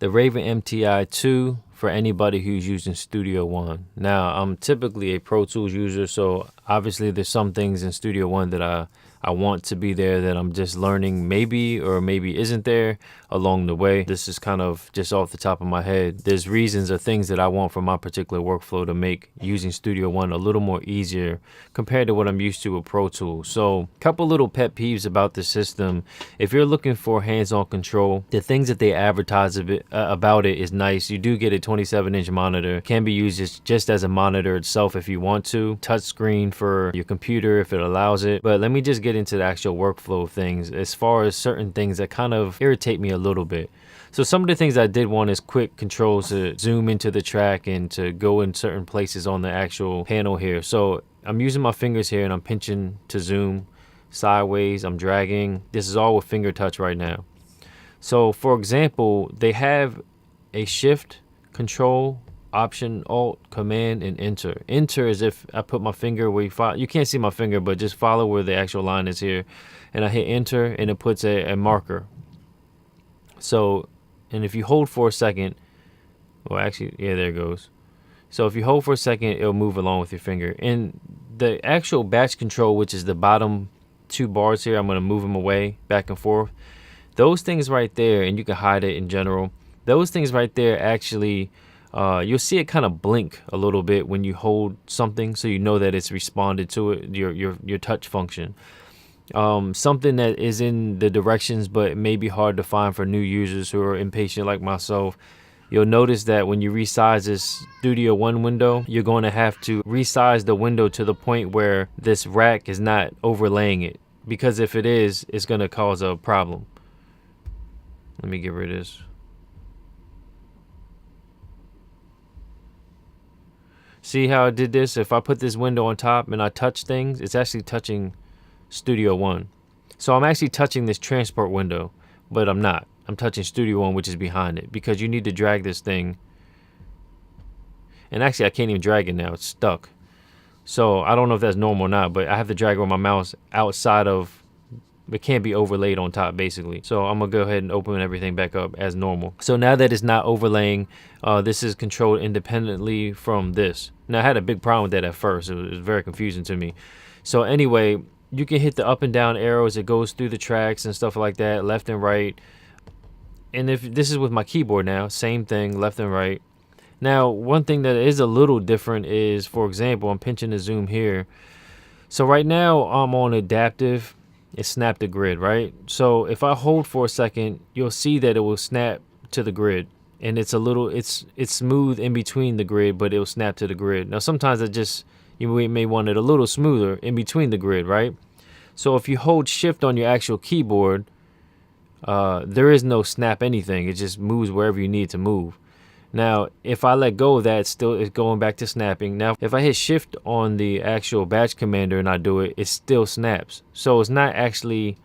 the Raven MTi 2 for anybody who's using Studio One. Now, I'm typically a Pro Tools user, so obviously there's some things in Studio One that I want to be there that I'm just learning maybe or maybe isn't there along the way. This is kind of just off the top of my head. There's reasons or things that I want for my particular workflow to make using Studio One a little more easier compared to what I'm used to with Pro Tools. So a couple little pet peeves about the system. If you're looking for hands-on control, the things that they advertise about it is nice. You do get a 27-inch monitor. Can be used just as a monitor itself if you want to. Touch screen for your computer if it allows it. But let me just get into the actual workflow of things as far as certain things that kind of irritate me a little bit. So some of the things I did want is quick controls to zoom into the track and to go in certain places on the actual panel here. So I'm using my fingers here and I'm pinching to zoom sideways. I'm dragging. This is all with finger touch right now. So for example, they have a shift, control, option, alt, command, and enter. Enter is if I put my finger where you can't see my finger, but just follow where the actual line is here. And I hit enter and it puts a marker. So, and if you hold for a second, well actually, yeah, there it goes. So if you hold for a second, it'll move along with your finger. And the actual batch control, which is the bottom two bars here, I'm going to move them away, back and forth. Those things right there, and you can hide it in general. Those things right there actually, you'll see it kind of blink a little bit when you hold something, so you know that it's responded to it, your touch function. Something that is in the directions but may be hard to find for new users who are impatient like myself. You'll notice that when you resize this Studio One window, you're going to have to resize the window to the point where this rack is not overlaying it, because if it is, it's going to cause a problem. Let me get rid of this. See how I did this? If I put this window on top and I touch things, it's actually touching Studio One. So I'm actually touching this transport window, but I'm not. I'm touching Studio One, which is behind it, because you need to drag this thing. And actually, I can't even drag it now. It's stuck. So I don't know if that's normal or not, but I have to drag it with my mouse outside of, it can't be overlaid on top, basically. So I'm going to go ahead and open everything back up as normal. So now that it's not overlaying, this is controlled independently from this. Now, I had a big problem with that at first. It was very confusing to me. So anyway, you can hit the up and down arrows. It goes through the tracks and stuff like that, left and right. And if this is with my keyboard now, same thing, left and right. Now, one thing that is a little different is, for example, I'm pinching the zoom here. So right now I'm on adaptive. It snapped the grid, right? So if I hold for a second, you'll see that it will snap to the grid. And it's a little, it's smooth in between the grid, but it'll snap to the grid. Now, sometimes you may want it a little smoother in between the grid, right? So if you hold shift on your actual keyboard, there is no snap anything. It just moves wherever you need to move. Now, if I let go of that, it's going back to snapping. Now, if I hit shift on the actual batch commander and I do it, it still snaps. So it's not actually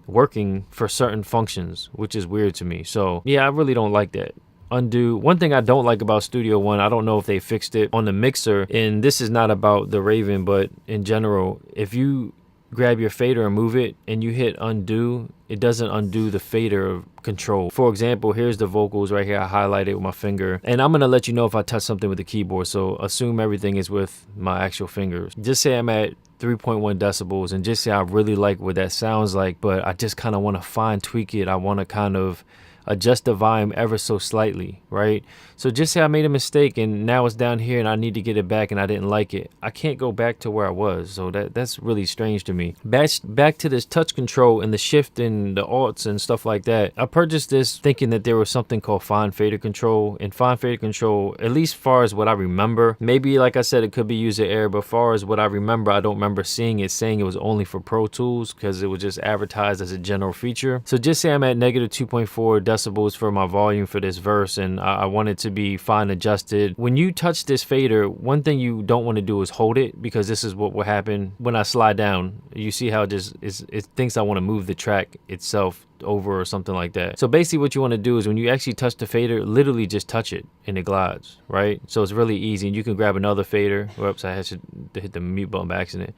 working for certain functions, which is weird to me. So yeah, I really don't like that. Undo. One thing I don't like about Studio One, I don't know if they fixed it on the mixer, and this is not about the Raven, but in general, if you grab your fader and move it and you hit undo, it doesn't undo the fader control. For example, here's the vocals right here. I highlight it with my finger, and I'm gonna let you know if I touch something with the keyboard, so assume everything is with my actual fingers. Just say I'm at 3.1 decibels and just say I really like what that sounds like, but I just kind of want to fine tweak it. I want to kind of adjust the volume ever so slightly, right? So just say I made a mistake and now it's down here and I need to get it back and I didn't like it. I can't go back to where I was, so that's really strange to me. Back to this touch control and the shift and the alts and stuff like that. I purchased this thinking that there was something called fine fader control, and fine fader control, at least far as what I remember, maybe like I said, it could be user error, but far as what I remember, I don't remember seeing it saying it was only for Pro Tools, because it was just advertised as a general feature. So just say I'm at negative 2.4 decibels for my volume for this verse, and I want it to be fine adjusted. When you touch this fader, one thing you don't want to do is hold it, because this is what will happen when I slide down. You see how it thinks I want to move the track itself over or something like that. So basically what you want to do is when you actually touch the fader, literally just touch it and it glides, right? So it's really easy, and you can grab another fader. Whoops, I had to hit the mute button by accident.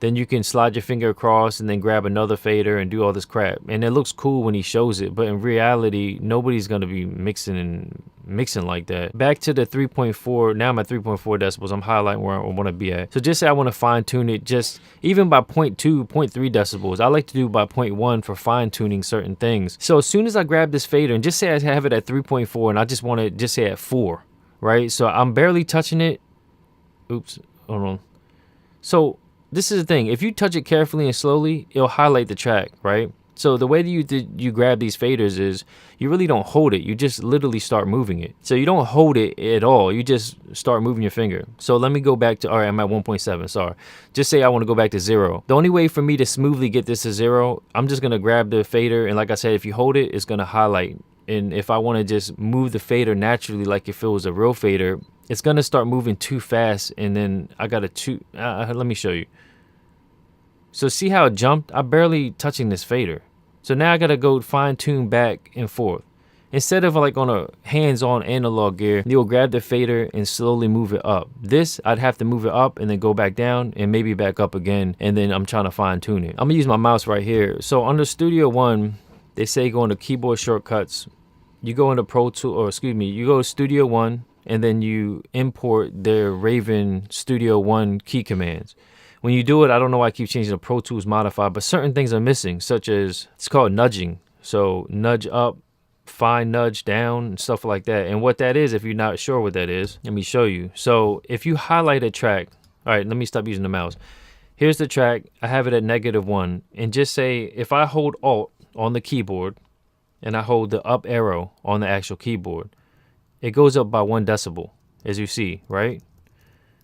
then you can slide your finger across and then grab another fader and do all this crap. And it looks cool when he shows it, but in reality, nobody's going to be mixing like that. Back to the 3.4, now I'm at 3.4 decibels. I'm highlighting where I want to be at. So just say I want to fine tune it just even by 0.2, 0.3 decibels. I like to do by 0.1 for fine tuning certain things. So as soon as I grab this fader and just say I have it at 3.4 and I just want to just say at 4, right? So I'm barely touching it. Oops, hold on. So this is the thing. If you touch it carefully and slowly, it'll highlight the track, right? So the way that you grab these faders is you really don't hold it. You just literally start moving it. So you don't hold it at all. You just start moving your finger. So let me go back to, all right, I'm at 1.7, sorry. Just say I want to go back to 0. The only way for me to smoothly get this to 0, I'm just going to grab the fader. And like I said, if you hold it, it's going to highlight. And if I want to just move the fader naturally like if it was a real fader, it's going to start moving too fast. And then I got to, let me show you. So see how it jumped? I'm barely touching this fader. So now I got to go fine tune back and forth. Instead of like on a hands-on analog gear, you'll grab the fader and slowly move it up. This, I'd have to move it up and then go back down and maybe back up again. And then I'm trying to fine tune it. I'm gonna use my mouse right here. So under Studio One, they say go into keyboard shortcuts. You go into you go to Studio One and then you import their Raven Studio One key commands. When you do it, I don't know why I keep changing the Pro Tools modifier, but certain things are missing, such as, it's called nudging. So nudge up, fine nudge down, and stuff like that. And what that is, if you're not sure what that is, let me show you. So if you highlight a track, all right, let me stop using the mouse. Here's the track. I have it at -1. And just say, if I hold Alt on the keyboard, and I hold the up arrow on the actual keyboard, it goes up by 1 decibel, as you see, right?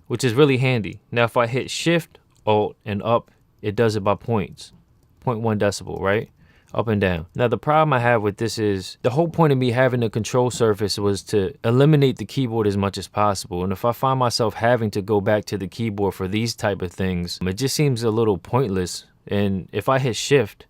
Which is really handy. Now, if I hit Shift, Alt, and up, it does it by points. 0.1 decibel, right? Up and down. Now, the problem I have with this is the whole point of me having a control surface was to eliminate the keyboard as much as possible. And if I find myself having to go back to the keyboard for these type of things, it just seems a little pointless. And if I hit Shift,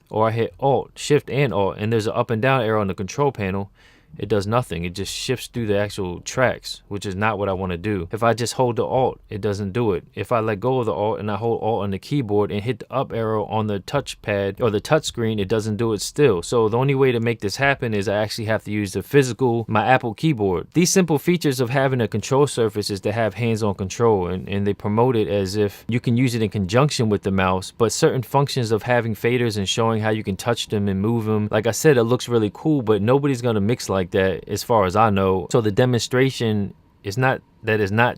or I hit Alt, Shift and Alt, and there's an up and down arrow on the control panel, it does nothing. It just shifts through the actual tracks, which is not what I want to do. If I just hold the Alt, it doesn't do it. If I let go of the Alt and I hold Alt on the keyboard and hit the up arrow on the touchpad or the touch screen, it doesn't do it still. So the only way to make this happen is I actually have to use my Apple keyboard. These simple features of having a control surface is to have hands-on control, and they promote it as if you can use it in conjunction with the mouse, but certain functions of having faders and showing how you can touch them and move them, like I said, it looks really cool, but nobody's going to mix like that as far as I know. So the demonstration is not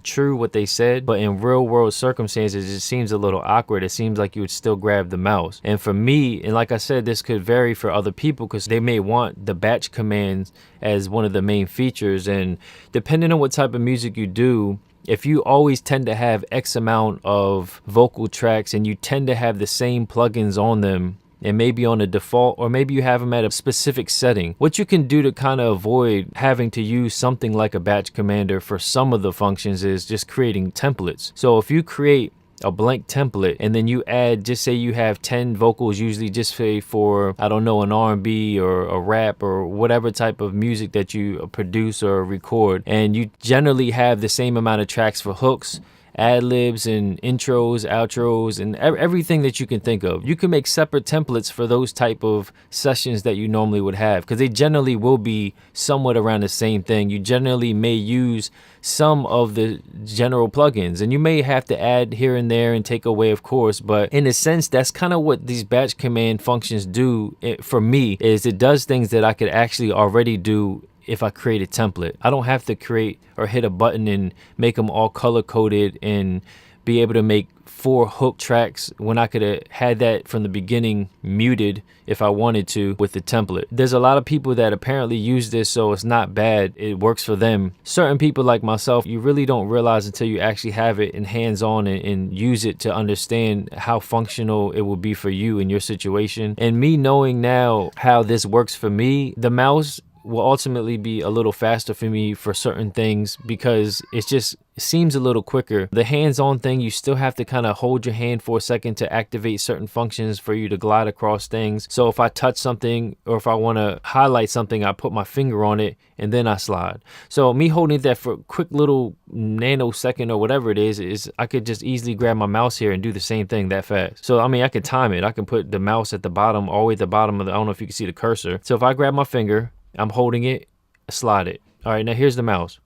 true what they said, but in real world circumstances it seems a little awkward. It seems like you would still grab the mouse. And for me, and like I said, this could vary for other people because they may want the batch commands as one of the main features, and depending on what type of music you do, if you always tend to have X amount of vocal tracks and you tend to have the same plugins on them, and maybe on a default, or maybe you have them at a specific setting, what you can do to kind of avoid having to use something like a batch commander for some of the functions is just creating templates. So if you create a blank template and then you add, just say you have 10 vocals, usually just say for, I don't know, an R&B or a rap or whatever type of music that you produce or record, and you generally have the same amount of tracks for hooks, ad-libs and intros, outros, and everything that you can think of. You can make separate templates for those type of sessions that you normally would have, because they generally will be somewhat around the same thing. You generally may use some of the general plugins, and you may have to add here and there and take away, of course, but in a sense, that's kind of what these batch command functions do. For me, is it does things that I could actually already do if I create a template. I don't have to create or hit a button and make them all color coded and be able to make 4 hook tracks when I could have had that from the beginning muted if I wanted to with the template. There's a lot of people that apparently use this, so it's not bad. It works for them. Certain people like myself, you really don't realize until you actually have it in hands-on and use it to understand how functional it will be for you in your situation. And me knowing now how this works for me, the mouse will ultimately be a little faster for me for certain things because it seems a little quicker. The hands-on thing, you still have to kind of hold your hand for a second to activate certain functions for you to glide across things. So if I touch something or if I want to highlight something, I put my finger on it and then I slide. So me holding that for a quick little nanosecond or whatever it is I could just easily grab my mouse here and do the same thing that fast. So I mean, I can time it. I can put the mouse at the bottom, all the way at the bottom of the, I don't know if you can see the cursor. So if I grab my finger, I'm holding it, slide it. All right, now here's the mouse.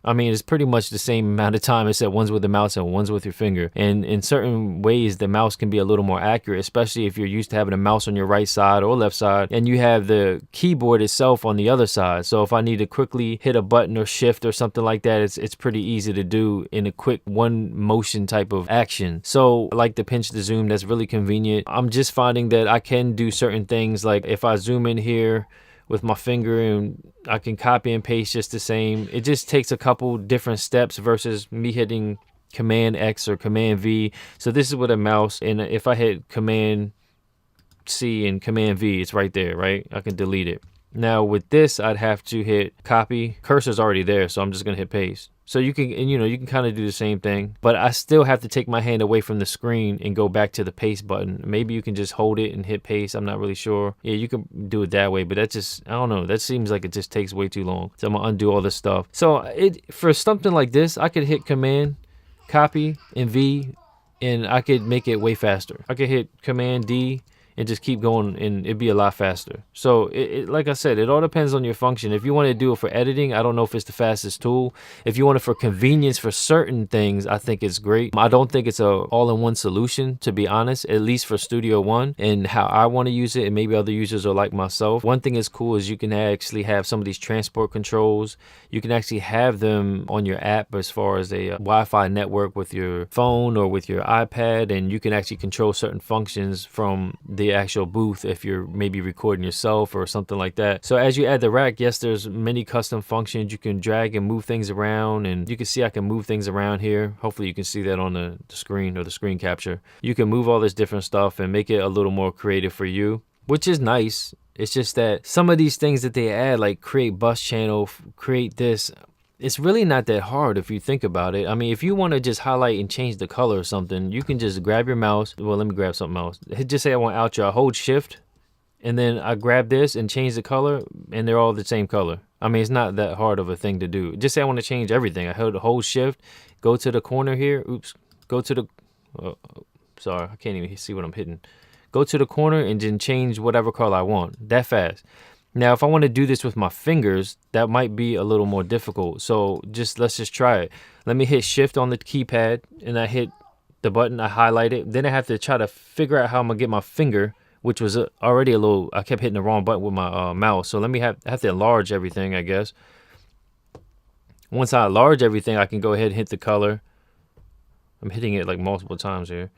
I mean, it's pretty much the same amount of time, except one's with the mouse and one's with your finger. And in certain ways, the mouse can be a little more accurate, especially if you're used to having a mouse on your right side or left side, and you have the keyboard itself on the other side. So if I need to quickly hit a button or shift or something like that, it's pretty easy to do in a quick one motion type of action. So I like the pinch to zoom. That's really convenient. I'm just finding that I can do certain things, like if I zoom in here with my finger and I can copy and paste just the same. It just takes a couple different steps versus me hitting Command X or Command V. So this is with a mouse, and if I hit Command C and Command V, it's right there, right? I can delete it. Now with this, I'd have to hit copy. Cursor's already there, so I'm just gonna hit paste. So you can, and you can kind of do the same thing, but I still have to take my hand away from the screen and go back to the paste button. Maybe you can just hold it and hit paste. I'm not really sure. Yeah, you can do it that way, but that just, I don't know. That seems like it just takes way too long. So I'm gonna undo all this stuff. So for something like this, I could hit Command, copy, and V, and I could make it way faster. I could hit Command D and just keep going, and it'd be a lot faster. So like I said, it all depends on your function. If you want to do it for editing, I don't know if it's the fastest tool. If you want it for convenience for certain things, I think it's great. I don't think it's a all-in-one solution, to be honest, at least for Studio One and how I want to use it, and maybe other users are like myself. One thing is cool is you can actually have some of these transport controls. You can actually have them on your app as far as a Wi-Fi network with your phone or with your iPad, and you can actually control certain functions from the actual booth if you're maybe recording yourself or something like that. So as you add the rack, yes, there's many custom functions. You can drag and move things around, and you can see I can move things around here. Hopefully you can see that on the screen or the screen capture. You can move all this different stuff and make it a little more creative for you, which is nice. It's just that some of these things that they add, like create bus channel, create this, it's really not that hard if you think about it. I mean, if you want to just highlight and change the color or something, you can just grab your mouse. Well, let me grab something else. Just say I want outro. I hold shift, and then I grab this and change the color, and they're all the same color. I mean, it's not that hard of a thing to do. Just say I want to change everything. I hold shift, go to the corner here. Oops. Go to the, sorry, I can't even see what I'm hitting. Go to the corner and then change whatever color I want. That fast. Now, if I want to do this with my fingers, that might be a little more difficult. So let's just try it. Let me hit shift on the keypad, and I hit the button, I highlight it. Then I have to try to figure out how I'm gonna get my finger, which was already a little, I kept hitting the wrong button with my mouse. So let me have to enlarge everything, I guess. Once I enlarge everything, I can go ahead and hit the color. I'm hitting it like multiple times here.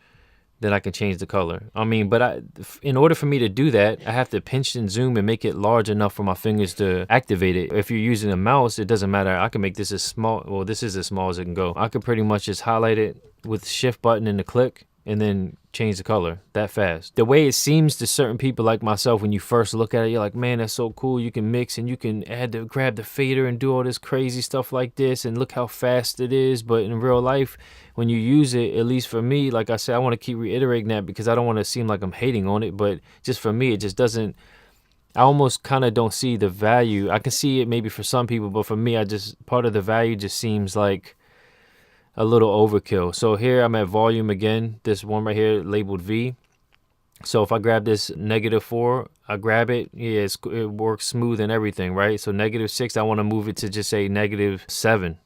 Then I can change the color. I mean, but in order for me to do that, I have to pinch and zoom and make it large enough for my fingers to activate it. If you're using a mouse, it doesn't matter. I can make this as small. Well, this is as small as it can go. I could pretty much just highlight it with shift button and the click, and then change the color that fast. The way it seems to certain people like myself, when you first look at it, you're like, man, that's so cool. You can mix and you can grab the fader and do all this crazy stuff like this, and look how fast it is. But in real life, when you use it, at least for me, like I said, I want to keep reiterating that because I don't want to seem like I'm hating on it, but just for me, it just doesn't, I almost kind of don't see the value. I can see it maybe for some people, but for me, part of the value just seems like a little overkill. So here I'm at volume again, this one right here labeled V. So if I grab this -4, I grab it, yeah, it works smooth and everything, right? So -6, I want to move it to just say -7.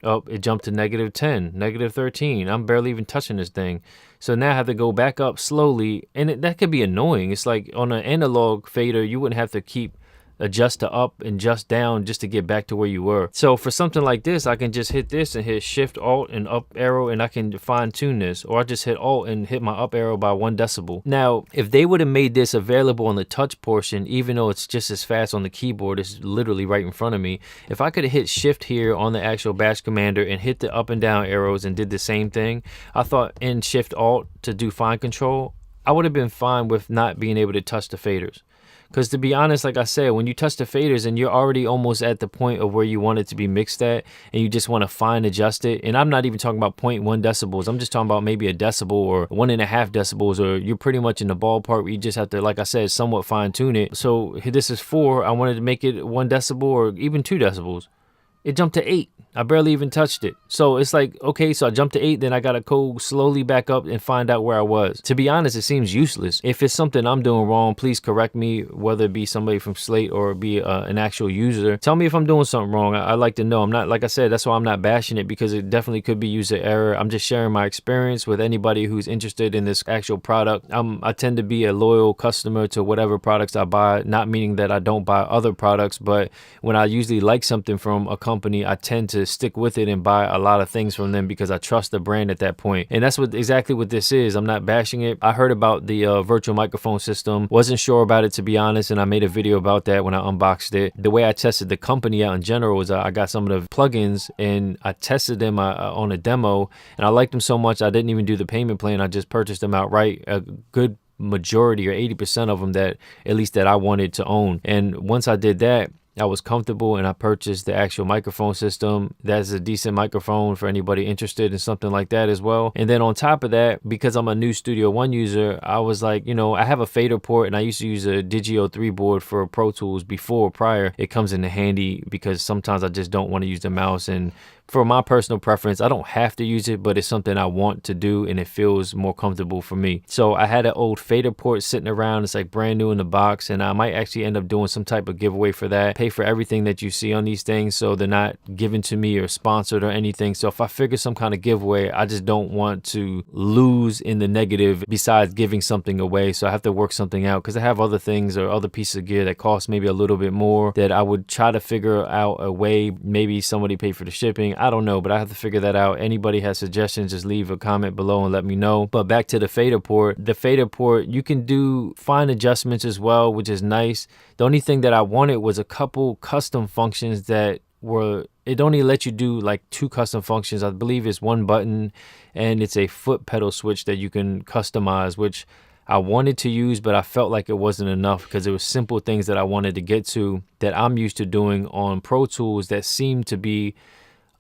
Oh, it jumped to -10, -13. I'm barely even touching this thing. So now I have to go back up slowly, and that could be annoying. It's like on an analog fader, you wouldn't have to keep adjust to up and just down just to get back to where you were. So for something like this, I can just hit this and hit shift alt and up arrow, and I can fine tune this, or I just hit alt and hit my up arrow by 1 decibel. Now, if they would have made this available on the touch portion, even though it's just as fast on the keyboard, it's literally right in front of me. If I could have hit shift here on the actual bash commander and hit the up and down arrows and did the same thing, I thought in shift alt to do fine control, I would have been fine with not being able to touch the faders. Because to be honest, like I said, when you touch the faders and you're already almost at the point of where you want it to be mixed at, and you just want to fine adjust it, and I'm not even talking about 0.1 decibels, I'm just talking about maybe a decibel or 1.5 decibels, or you're pretty much in the ballpark where you just have to, like I said, somewhat fine tune it. So this is 4, I wanted to make it 1 decibel or even 2 decibels. It jumped to 8. I barely even touched it. So it's like, okay, so I jumped to 8, then I gotta go slowly back up and find out where I was. To be honest, it seems useless. If it's something I'm doing wrong, please correct me, whether it be somebody from Slate or be an actual user. Tell me if I'm doing something wrong. I'd like to know. I'm not, like I said, that's why I'm not bashing it, because it definitely could be user error. I'm just sharing my experience with anybody who's interested in this actual product. I tend to be a loyal customer to whatever products I buy, not meaning that I don't buy other products, but when I usually like something from a company, I tend to stick with it and buy a lot of things from them because I trust the brand at that point. And that's exactly what this is. I'm not bashing it. I heard about the virtual microphone system, wasn't sure about it, to be honest, and I made a video about that when I unboxed it. The way I tested the company out in general was I got some of the plugins and I tested them on a demo, and I liked them so much I didn't even do the payment plan. I just purchased them outright. A good majority or 80% of them that at least that I wanted to own. And once I did that, I was comfortable and I purchased the actual microphone system. That's a decent microphone for anybody interested in something like that as well. And then on top of that, because I'm a new Studio One user, I was like, you know, I have a Faderport and I used to use a Digio 3 board for Pro Tools prior. It comes in handy because sometimes I just don't want to use the mouse, and for my personal preference, I don't have to use it, but it's something I want to do and it feels more comfortable for me. So I had an old Faderport sitting around. It's like brand new in the box, and I might actually end up doing some type of giveaway for that. Pay for everything that you see on these things, so they're not given to me or sponsored or anything. So if I figure some kind of giveaway, I just don't want to lose in the negative besides giving something away. So I have to work something out because I have other things or other pieces of gear that cost maybe a little bit more that I would try to figure out a way. Maybe somebody paid for the shipping. I don't know, but I have to figure that out. Anybody has suggestions, just leave a comment below and let me know. But back to the Faderport. The Faderport, you can do fine adjustments as well, which is nice. The only thing that I wanted was a couple custom functions that were, it only let you do like 2 custom functions. I believe it's 1 button and it's a foot pedal switch that you can customize, which I wanted to use, but I felt like it wasn't enough because it was simple things that I wanted to get to that I'm used to doing on Pro Tools that seem to be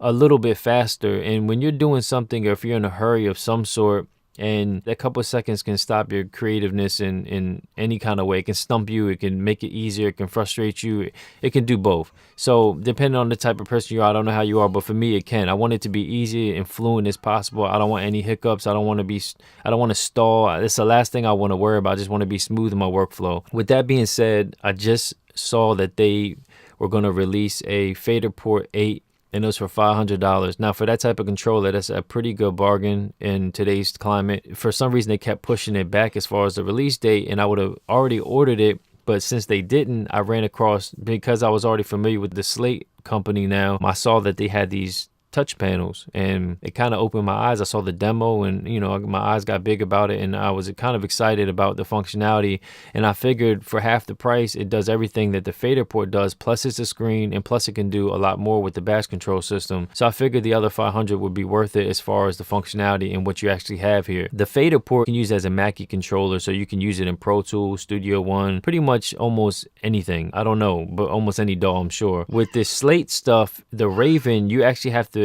a little bit faster. And when you're doing something, or if you're in a hurry of some sort, and a couple of seconds can stop your creativeness in any kind of way. It can stump you, it can make it easier, it can frustrate you, it can do both. So depending on the type of person you are, I don't know how you are, but for me it can. I want it to be easy and fluent as possible. I don't want any hiccups. I don't want to stall. It's the last thing I want to worry about. I just want to be smooth in my workflow. With that being said, I just saw that they were going to release a Faderport 8, and it was for $500. Now, for that type of controller, that's a pretty good bargain in today's climate. For some reason, they kept pushing it back as far as the release date, and I would have already ordered it. But since they didn't, I ran across, because I was already familiar with the Slate company now, I saw that they had these touch panels, and it kind of opened my eyes. I saw the demo, and you know, my eyes got big about it, and I was kind of excited about the functionality. And I figured for half the price, it does everything that the Faderport does, plus it's a screen, and plus it can do a lot more with the bass control system. So I figured the other $500 would be worth it as far as the functionality and what you actually have here. The Faderport can use as a Mackie controller, so you can use it in Pro Tools, Studio One, pretty much almost anything. I don't know, but almost any DAW, I'm sure. With this Slate stuff, the Raven, you actually have to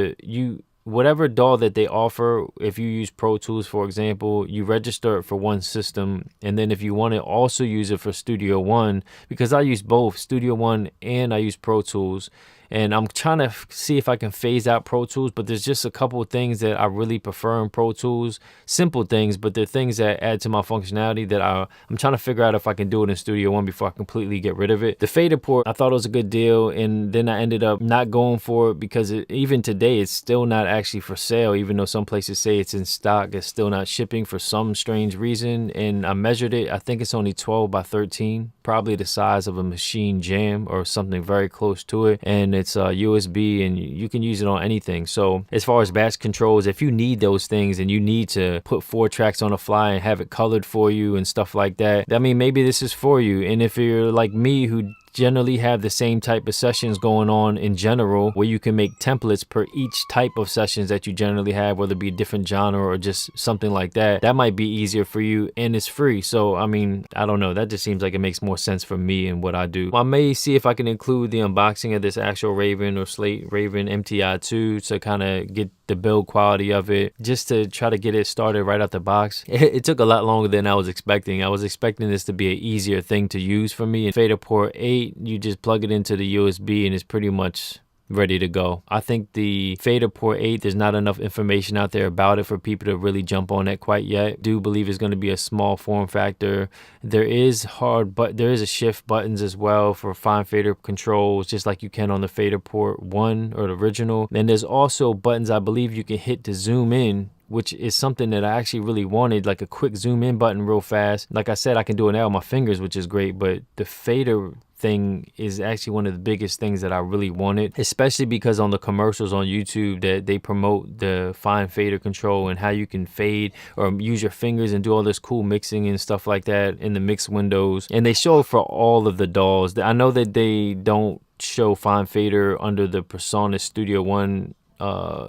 whatever DAW that they offer. If you use Pro Tools, for example, you register it for one system, and then if you want to also use it for Studio One, because I use both Studio One and I use Pro Tools, and I'm trying to see if I can phase out Pro Tools, but there's just a couple of things that I really prefer in Pro Tools. Simple things, but they're things that add to my functionality that I'm trying to figure out if I can do it in Studio One before I completely get rid of it. The Faderport, I thought it was a good deal, and then I ended up not going for it because even today, it's still not actually for sale. Even though some places say it's in stock, it's still not shipping for some strange reason. And I measured it. I think it's only 12 by 13, probably the size of a machine jam or something very close to it. And it's USB, and you can use it on anything. So as far as bass controls, if you need those things and you need to put 4 tracks on the fly and have it colored for you and stuff like that, I mean, maybe this is for you. And if you're like me who generally have the same type of sessions going on in general, where you can make templates per each type of sessions that you generally have, whether it be a different genre or just something like that. That might be easier for you, and it's free. So I mean, I don't know, that just seems like it makes more sense for me and what I do. I may see if I can include the unboxing of this actual Raven or Slate Raven MTi 2 to kind of get the build quality of it, just to try to get it started right out the box. It took a lot longer than I was expecting. I was expecting this to be an easier thing to use for me. In Faderport 8, you just plug it into the USB and it's pretty much ready to go. I think the Faderport 8, there's not enough information out there about it for people to really jump on that quite yet. I do believe it's going to be a small form factor. There is a shift buttons as well for fine fader controls, just like you can on the Faderport 1 or the original. And there's also buttons I believe you can hit to zoom in, which is something that I actually really wanted, like a quick zoom in button real fast. Like I said, I can do it now with my fingers, which is great, but the fader thing is actually one of the biggest things that I really wanted, especially because on the commercials on YouTube that they promote the fine fader control and how you can fade or use your fingers and do all this cool mixing and stuff like that in the mix windows. And they show it for all of the DAWs. I know that they don't show fine fader under the Presonus Studio One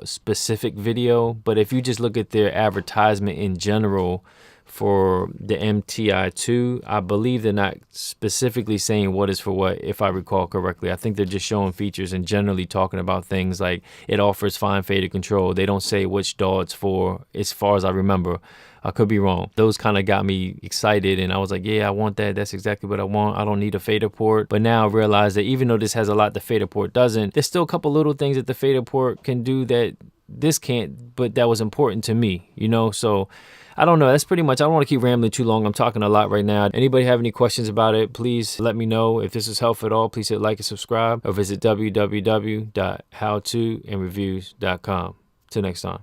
specific video, but if you just look at their advertisement in general for the MTi 2, I believe they're not specifically saying what is for what, if I recall correctly. I think they're just showing features and generally talking about things like it offers fine fader control. They don't say which DAW it's for, as far as I remember. I could be wrong. Those kind of got me excited, and I was like, yeah, I want that. That's exactly what I want. I don't need a Faderport. But now I realize that even though this has a lot the Faderport doesn't, there's still a couple little things that the Faderport can do that this can't, but that was important to me, you know? So I don't know. That's pretty much, I don't want to keep rambling too long. I'm talking a lot right now. Anybody have any questions about it, please let me know. If this is helpful at all, please hit like and subscribe, or visit www.howtoandreviews.com. Till next time.